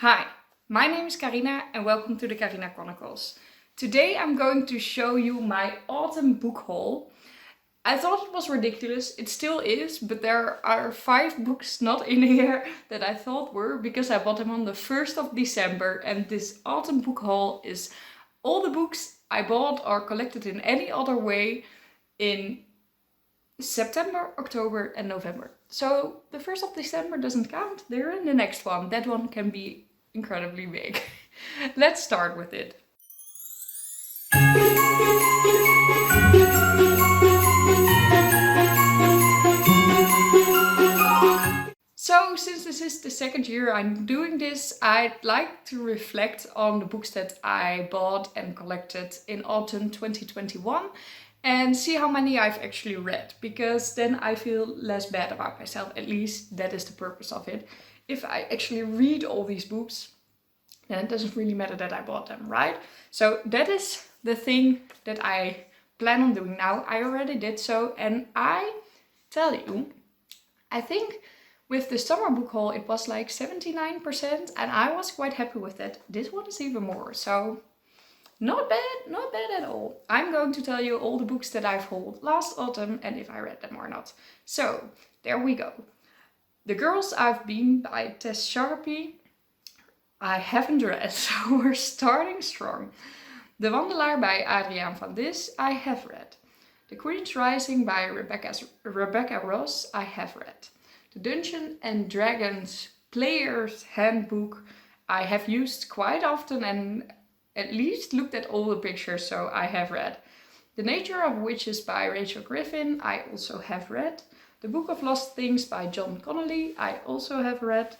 Hi, my name is Karina and welcome to the Karina Chronicles. Today I'm going to show you my autumn book haul. I thought it was ridiculous, it still is, but there are 5 books not in here that I thought were because I bought them on the 1st of December, and this autumn book haul is all the books I bought or collected in any other way in September, October and November. So the 1st of December doesn't count, they're in the next one. That one can be incredibly big. Let's start with it. So since this is the 2nd year I'm doing this, I'd like to reflect on the books that I bought and collected in autumn 2021 and see how many I've actually read, because then I feel less bad about myself. At least that is the purpose of it. If I actually read all these books, then it doesn't really matter that I bought them, right? So that is the thing that I plan on doing now. I already did so, and I tell you, I think with the summer book haul it was like 79% and I was quite happy with that. This one is even more, so not bad at all. I'm going to tell you all the books that I've hauled last autumn and if I read them or not. So there we go. The Girls I've Been by Tess Sharpie, I haven't read, so we're starting strong. De Wandelaar by Adriaan van Dis, I have read. The Queen's Rising by Rebecca Ross, I have read. The Dungeons and Dragons Player's Handbook, I have used quite often and at least looked at all the pictures, so I have read. The Nature of Witches by Rachel Griffin, I also have read. The Book of Lost Things by John Connolly, I also have read.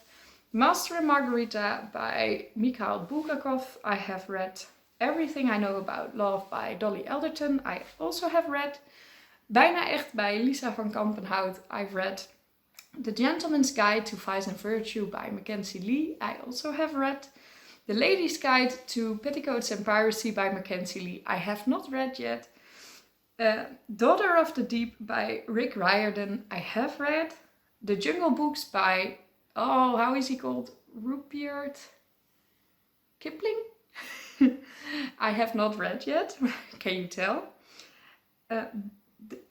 Master and Margarita by Mikhail Bulgakov, I have read. Everything I Know About Love by Dolly Alderton, I also have read. Bijna Echt by Lisa van Kampenhout, I've read. The Gentleman's Guide to Vice and Virtue by Mackenzie Lee, I also have read. The Lady's Guide to Petticoats and Piracy by Mackenzie Lee, I have not read yet. Daughter of the Deep by Rick Riordan, I have read. The Jungle Books by, how is he called? Rudyard Kipling? I have not read yet, can you tell?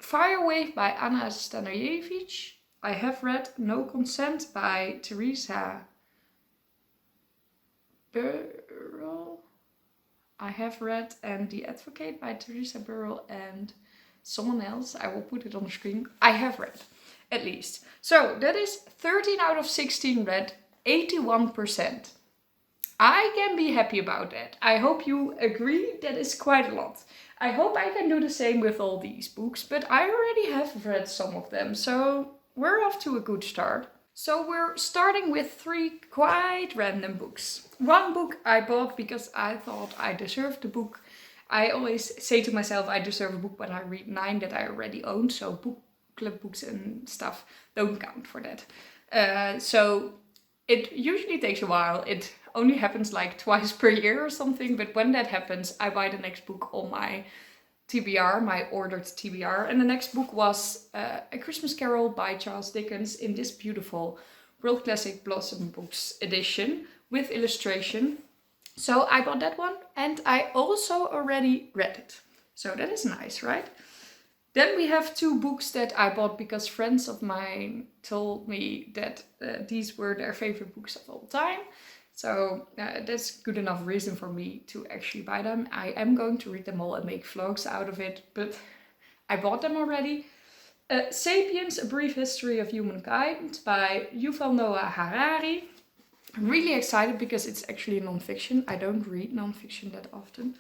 Fire Wave by Anna Stanojevic, I have read. No Consent by Teresa Burrell, I have read. And The Advocate by Teresa Burrell and someone else, I will put it on the screen, I have read, at least. So that is 13 out of 16 read, 81%. I can be happy about that. I hope you agree, that is quite a lot. I hope I can do the same with all these books, but I already have read some of them, so we're off to a good start. So we're starting with 3 quite random books. One book I bought because I thought I deserved the book. I always say to myself I deserve a book when I read 9 that I already own, so book club books and stuff don't count for that. So it usually takes a while. It only happens like twice per year or something, but when that happens I buy the next book on my TBR, my ordered TBR, and the next book was A Christmas Carol by Charles Dickens in this beautiful World Classic Blossom Books edition with illustration. So I bought that one and I also already read it. So that is nice, right? Then we have 2 books that I bought because friends of mine told me that these were their favorite books of all time. So that's good enough reason for me to actually buy them. I am going to read them all and make vlogs out of it, but I bought them already. Sapiens, A Brief History of Humankind by Yuval Noah Harari. I'm really excited because it's actually non-fiction. I don't read non-fiction that often.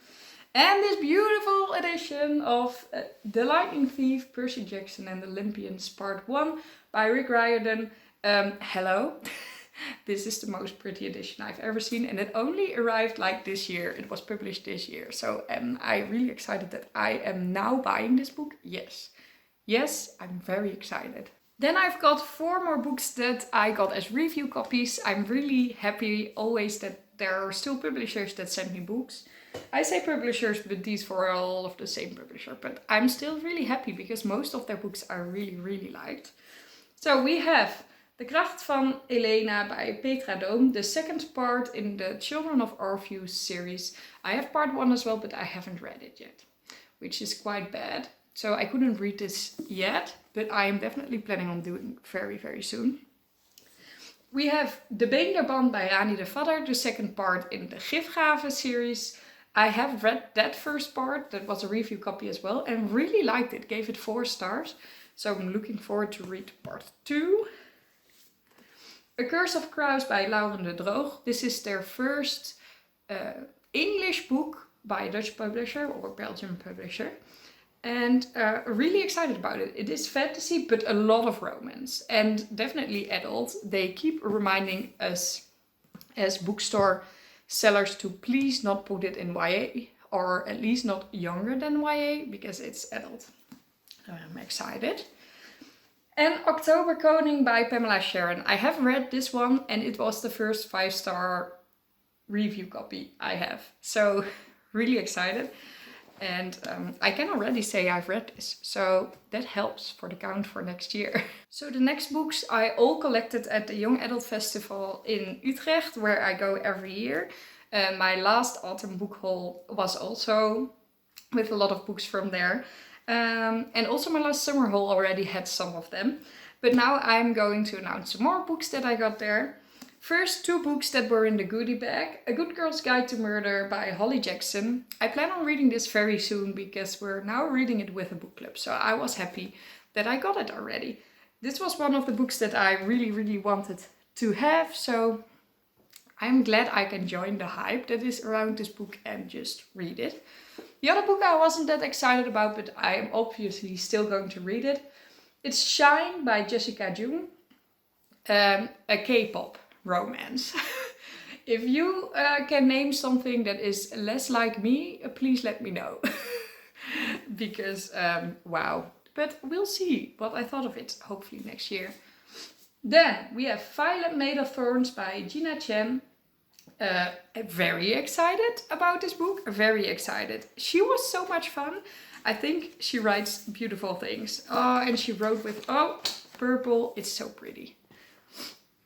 And this beautiful edition of The Lightning Thief, Percy Jackson and the Olympians Part 1 by Rick Riordan. Hello. This is the most pretty edition I've ever seen and it only arrived like this year. It was published this year. So am I really excited that I am now buying this book? Yes. Yes, I'm very excited. Then I've got 4 more books that I got as review copies. I'm really happy always that there are still publishers that send me books. I say publishers, but these were all of the same publisher. But I'm still really happy because most of their books I really liked. So we have The Kracht van Elena by Petra, the second part in the Children of Orpheus series. I have part 1 as well, but I haven't read it yet, which is quite bad. So I couldn't read this yet, but I am definitely planning on doing very, very soon. We have the Beenderband by Rani the Vadder, the second part in the Gifgave series. I have read that first part, that was a review copy as well, and really liked it, gave it 4 stars. So I'm looking forward to read part 2. A Curse of Crows by Dedroog. This is their first English book by a Dutch publisher or Belgian publisher. And really excited about it. It is fantasy, but a lot of romance. And definitely adult. They keep reminding us as bookstore sellers to please not put it in YA. Or at least not younger than YA, because it's adult. I'm excited. And Oktober, Koning by Pamela, Sharon. I have read this one and it was the first 5-star review copy I have. So really excited. And I can already say I've read this. So that helps for the count for next year. So the next books I all collected at the Young Adult Festival in Utrecht, where I go every year. My last autumn book haul was also with a lot of books from there. And also my last summer haul already had some of them. But now I'm going to announce some more books that I got there. First, 2 books that were in the goodie bag. A Good Girl's Guide to Murder by Holly Jackson. I plan on reading this very soon because we're now reading it with a book club. So I was happy that I got it already. This was one of the books that I really, really wanted to have. So I'm glad I can join the hype that is around this book and just read it. The other book I wasn't that excited about, but I am obviously still going to read it. It's Shine by Jessica Jung, a K-pop romance. If you can name something that is less like me, please let me know. Because, wow. But we'll see what I thought of it, hopefully next year. Then we have Violet Made of Thorns by Gina Chen. Very excited about this book, very excited. She was so much fun. I think she writes beautiful things. Oh, and she wrote with, oh, purple, it's so pretty.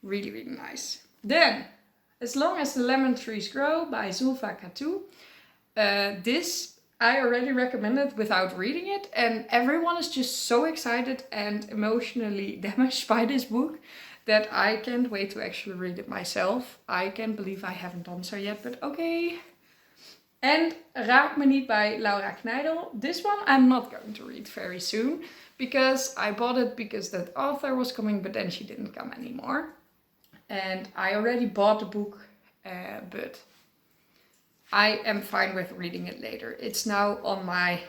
Really, really nice. Then, As Long as the Lemon Trees Grow by Zoulfa Katouh. This I already recommended without reading it, and everyone is just so excited and emotionally damaged by this book that I can't wait to actually read it myself. I can't believe I haven't done so yet, but okay. And Raak Me Niet by Kneidl. This one I'm not going to read very soon, because I bought it because that author was coming, but then she didn't come anymore. And I already bought the book, but I am fine with reading it later. It's now on my,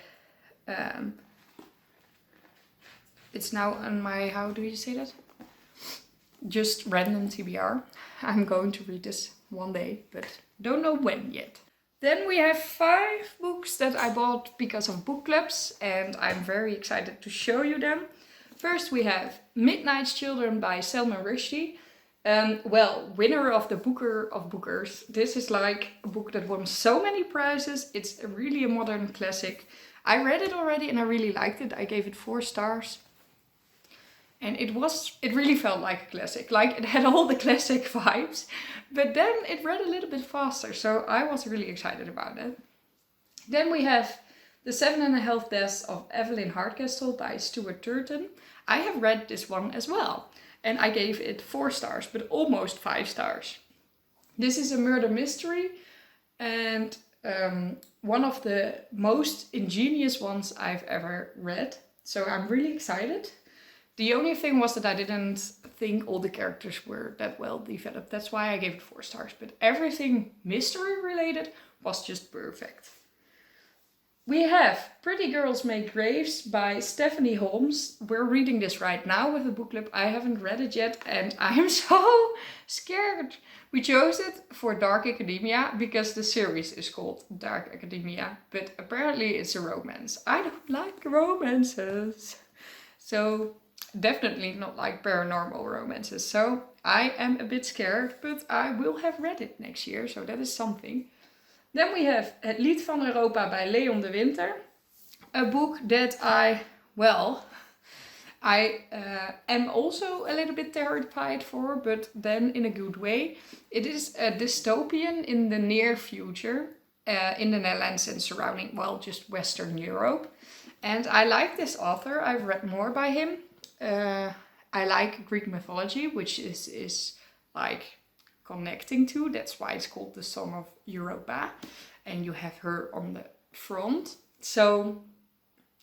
how do you say that? Just random TBR. I'm going to read this one day, but don't know when yet. Then we have 5 books that I bought because of book clubs, and I'm very excited to show you them. First we have Midnight's Children by Salman Rushdie. Winner of the Booker of Bookers. This is like a book that won so many prizes. It's really a modern classic. I read it already and I really liked it. I gave it 4 stars. And it really felt like a classic. Like, it had all the classic vibes. But then it read a little bit faster. So I was really excited about it. Then we have The 7.5 Deaths of Evelyn Hardcastle by Stuart Turton. I have read this one as well. And I gave it 4 stars, but almost 5 stars. This is a murder mystery. And one of the most ingenious ones I've ever read. So I'm really excited. The only thing was that I didn't think all the characters were that well developed. That's why I gave it 4 stars. But everything mystery related was just perfect. We have Pretty Girls Make Graves by Stephanie Holmes. We're reading this right now with the book club. I haven't read it yet and I am so scared. We chose it for Dark Academia because the series is called Dark Academia. But apparently it's a romance. I don't like romances. So definitely not like paranormal romances. So I am a bit scared, but I will have read it next year. So that is something. Then we have Het Lied van Europa by Leon de Winter. A book that I I am also a little bit terrified for, but then in a good way. It is a dystopian in the near future in the Netherlands and surrounding, well, just Western Europe. And I like this author. I've read more by him. I like Greek mythology, which is like connecting to. That's why it's called the Song of Europa. And you have her on the front. So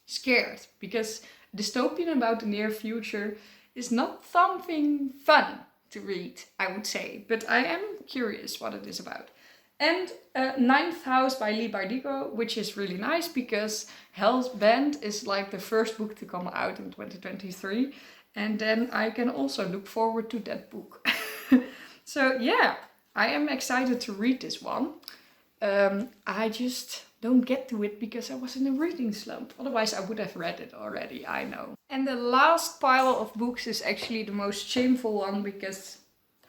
scared, because dystopian about the near future is not something fun to read, I would say. But I am curious what it is about. And Ninth House by Lee Bardugo, which is really nice because Hellbent is like the first book to come out in 2023. And then I can also look forward to that book. So yeah, I am excited to read this one. I just don't get to it because I was in a reading slump. Otherwise I would have read it already, I know. And the last pile of books is actually the most shameful one because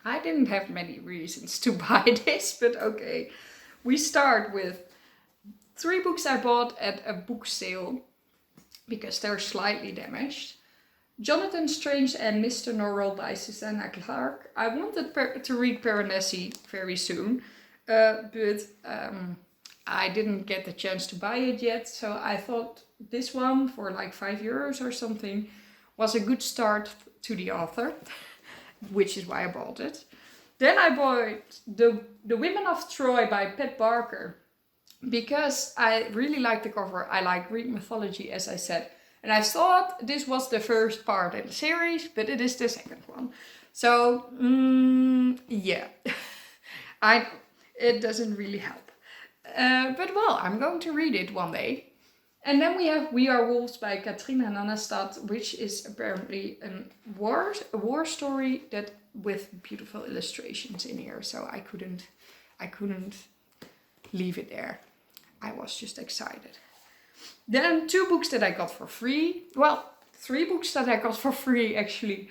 I didn't have many reasons to buy this, but okay. We start with 3 books I bought at a book sale because they're slightly damaged. Jonathan Strange and Mr. Norrell by Susanna Clarke. I wanted to read Piranesi very soon, but I didn't get the chance to buy it yet. So I thought this one for like €5 or something was a good start to the author, which is why I bought it. Then I bought The Women of Troy by Pat Barker because I really like the cover. I like Greek mythology, as I said. And I thought this was the first part in the series, but it is the second one. So, yeah, it doesn't really help. But well, I'm going to read it one day. And then we have We Are Wolves by Katrina Nannestad, which is apparently a war story that with beautiful illustrations in here. So I couldn't leave it there. I was just excited. Then 2 books that I got for free. Well, 3 books that I got for free actually.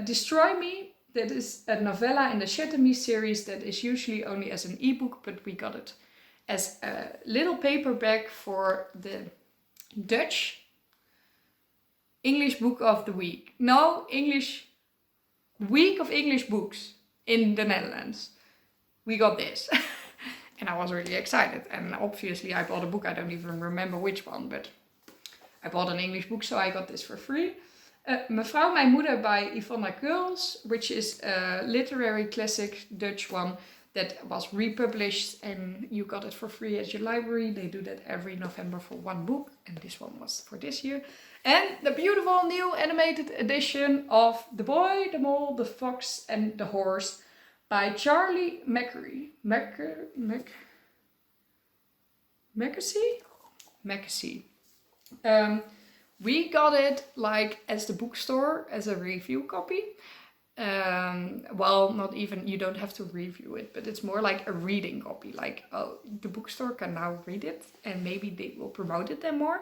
Destroy Me, that is a novella in the Shatami series that is usually only as an ebook, but we got it as a little paperback for the Dutch English Book of the Week. No, Week of English Books in the Netherlands. We got this. And I was really excited. And obviously I bought a book. I don't even remember which one, but I bought an English book, so I got this for free. Mevrouw Mijn Moeder by Yvonne Keuls, which is a literary classic Dutch one that was republished and you got it for free at your library. They do that every November for 1 book, and this one was for this year. And the beautiful new animated edition of The Boy, the Mole, the Fox and the Horse by Charlie Mackesy. We got it like as the bookstore, as a review copy. Well, not even, you don't have to review it, but it's more like a reading copy. Like, oh, the bookstore can now read it and maybe they will promote it then more.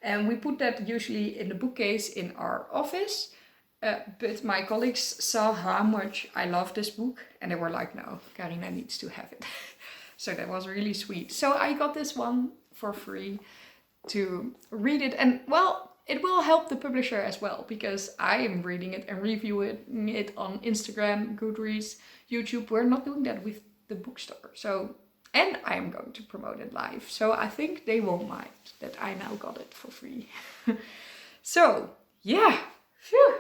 And we put that usually in the bookcase in our office. But my colleagues saw how much I love this book and they were like, no, Carina needs to have it. So that was really sweet. So I got this one for free to read it. And well, it will help the publisher as well because I am reading it and reviewing it on Instagram, Goodreads, YouTube. We're not doing that with the bookstore. So, and I am going to promote it live. So I think they won't mind that I now got it for free. So yeah, phew.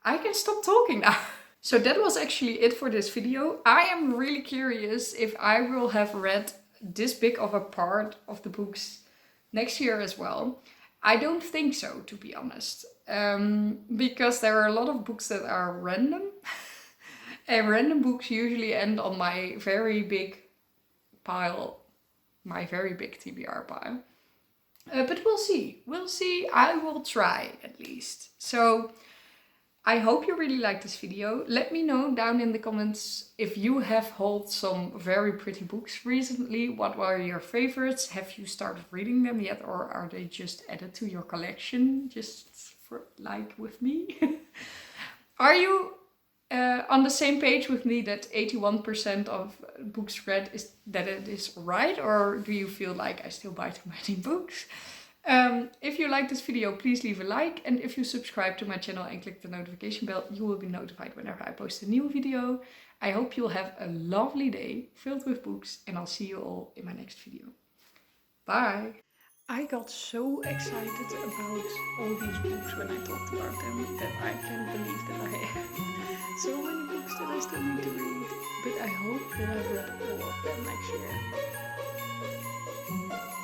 I can stop talking now. So that was actually it for this video. I am really curious if I will have read this big of a part of the books next year as well. I don't think so, to be honest. Because there are a lot of books that are random. And random books usually end on my very big pile. My very big TBR pile. But we'll see. We'll see. I will try at least. So I hope you really liked this video. Let me know down in the comments if you have hauled some very pretty books recently. What were your favorites? Have you started reading them yet, or are they just added to your collection just for like with me? Are you on the same page with me that 81% of books read is that it is right, or do you feel like I still buy too many books? If you like this video, please leave a like, and if you subscribe to my channel and click the notification bell, you will be notified whenever I post a new video. I hope you'll have a lovely day filled with books, and I'll see you all in my next video. Bye! I got so excited about all these books when I talked about them that I can't believe that I have so many books that I still need to read. But I hope that I've read all of them next year.